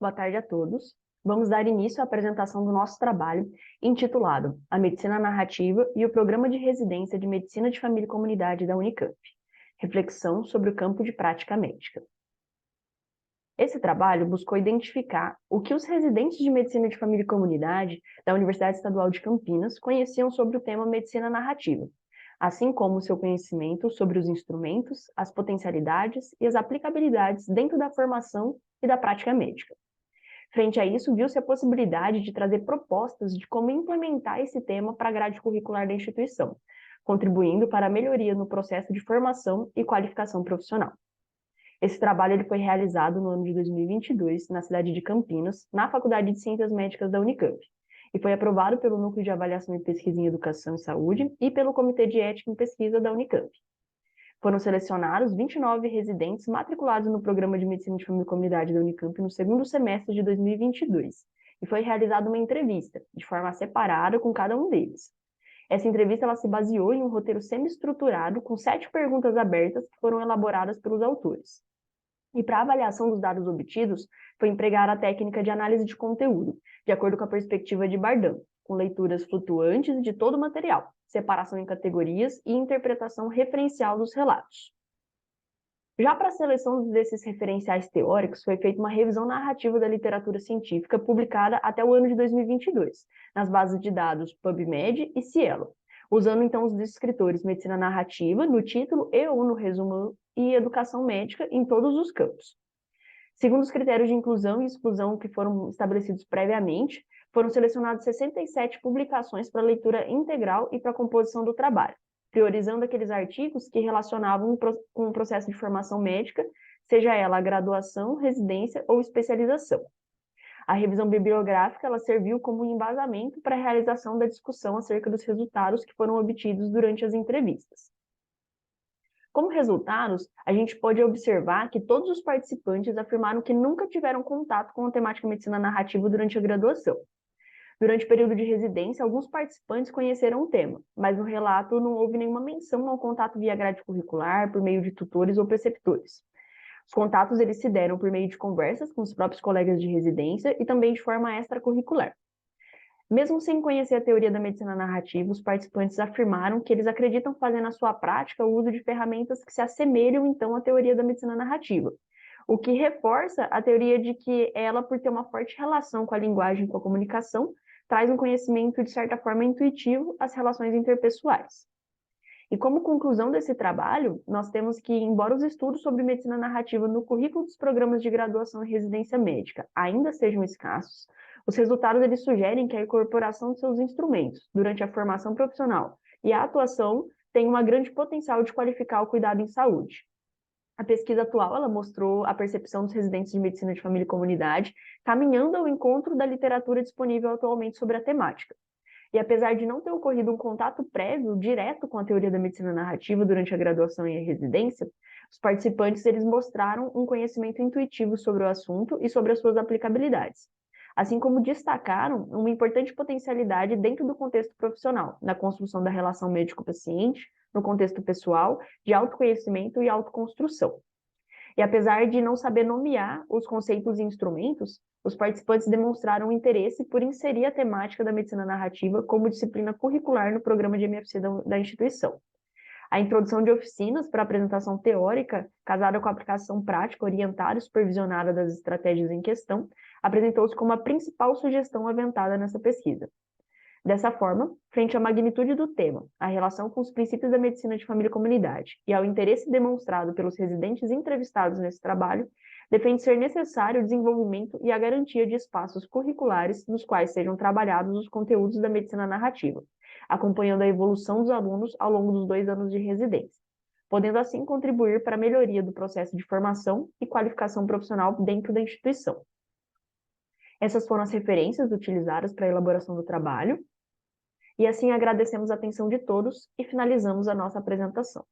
boa tarde a todos. Vamos dar início à apresentação do nosso trabalho, intitulado A Medicina Narrativa e o Programa de Residência de Medicina de Família e Comunidade da Unicamp. Reflexão sobre o campo de prática médica. Esse trabalho buscou identificar o que os residentes de Medicina de Família e Comunidade da Universidade Estadual de Campinas conheciam sobre o tema Medicina Narrativa, assim como seu conhecimento sobre os instrumentos, as potencialidades e as aplicabilidades dentro da formação e da prática médica. Frente a isso, viu-se a possibilidade de trazer propostas de como implementar esse tema para a grade curricular da instituição, contribuindo para a melhoria no processo de formação e qualificação profissional. Esse trabalho ele foi realizado no ano de 2022, na cidade de Campinas, na Faculdade de Ciências Médicas da Unicamp, e foi aprovado pelo Núcleo de Avaliação e Pesquisa em Educação e Saúde e pelo Comitê de Ética em Pesquisa da Unicamp. Foram selecionados 29 residentes matriculados no Programa de Medicina de Família e Comunidade da Unicamp no segundo semestre de 2022, e foi realizada uma entrevista, de forma separada com cada um deles. Essa entrevista ela se baseou em um roteiro semi-estruturado com 7 perguntas abertas que foram elaboradas pelos autores. E para a avaliação dos dados obtidos, foi empregada a técnica de análise de conteúdo, de acordo com a perspectiva de Bardhan, com leituras flutuantes de todo o material, separação em categorias e interpretação referencial dos relatos. Já para a seleção desses referenciais teóricos, foi feita uma revisão narrativa da literatura científica publicada até o ano de 2022, nas bases de dados PubMed e Cielo, usando então os escritores Medicina Narrativa no título e ou no resumo e Educação Médica em todos os campos. Segundo os critérios de inclusão e exclusão que foram estabelecidos previamente, foram selecionadas 67 publicações para leitura integral e para a composição do trabalho, priorizando aqueles artigos que relacionavam com o processo de formação médica, seja ela a graduação, residência ou especialização. A revisão bibliográfica ela serviu como embasamento para a realização da discussão acerca dos resultados que foram obtidos durante as entrevistas. Como resultados, a gente pode observar que todos os participantes afirmaram que nunca tiveram contato com a temática medicina narrativa durante a graduação. Durante o período de residência, alguns participantes conheceram o tema, mas no relato não houve nenhuma menção ao contato via grade curricular, por meio de tutores ou preceptores. Os contatos eles se deram por meio de conversas com os próprios colegas de residência e também de forma extracurricular. Mesmo sem conhecer a teoria da medicina narrativa, os participantes afirmaram que eles acreditam fazer na sua prática o uso de ferramentas que se assemelham, então, à teoria da medicina narrativa, o que reforça a teoria de que ela, por ter uma forte relação com a linguagem e com a comunicação, traz um conhecimento, de certa forma, intuitivo às relações interpessoais. E como conclusão desse trabalho, nós temos que, embora os estudos sobre medicina narrativa no currículo dos programas de graduação e residência médica ainda sejam escassos, os resultados eles sugerem que a incorporação de seus instrumentos durante a formação profissional e a atuação tem uma grande potencial de qualificar o cuidado em saúde. A pesquisa atual ela mostrou a percepção dos residentes de medicina de família e comunidade caminhando ao encontro da literatura disponível atualmente sobre a temática. E apesar de não ter ocorrido um contato prévio direto com a teoria da medicina narrativa durante a graduação e a residência, os participantes eles mostraram um conhecimento intuitivo sobre o assunto e sobre as suas aplicabilidades, assim como destacaram uma importante potencialidade dentro do contexto profissional, na construção da relação médico-paciente, no contexto pessoal, de autoconhecimento e autoconstrução. E apesar de não saber nomear os conceitos e instrumentos, os participantes demonstraram interesse por inserir a temática da medicina narrativa como disciplina curricular no programa de MFC da instituição. A introdução de oficinas para apresentação teórica, casada com a aplicação prática orientada e supervisionada das estratégias em questão, apresentou-se como a principal sugestão aventada nessa pesquisa. Dessa forma, frente à magnitude do tema, à relação com os princípios da medicina de família e comunidade e ao interesse demonstrado pelos residentes entrevistados nesse trabalho, defende ser necessário o desenvolvimento e a garantia de espaços curriculares nos quais sejam trabalhados os conteúdos da medicina narrativa, acompanhando a evolução dos alunos ao longo dos 2 anos de residência, podendo assim contribuir para a melhoria do processo de formação e qualificação profissional dentro da instituição. Essas foram as referências utilizadas para a elaboração do trabalho, e assim agradecemos a atenção de todos e finalizamos a nossa apresentação.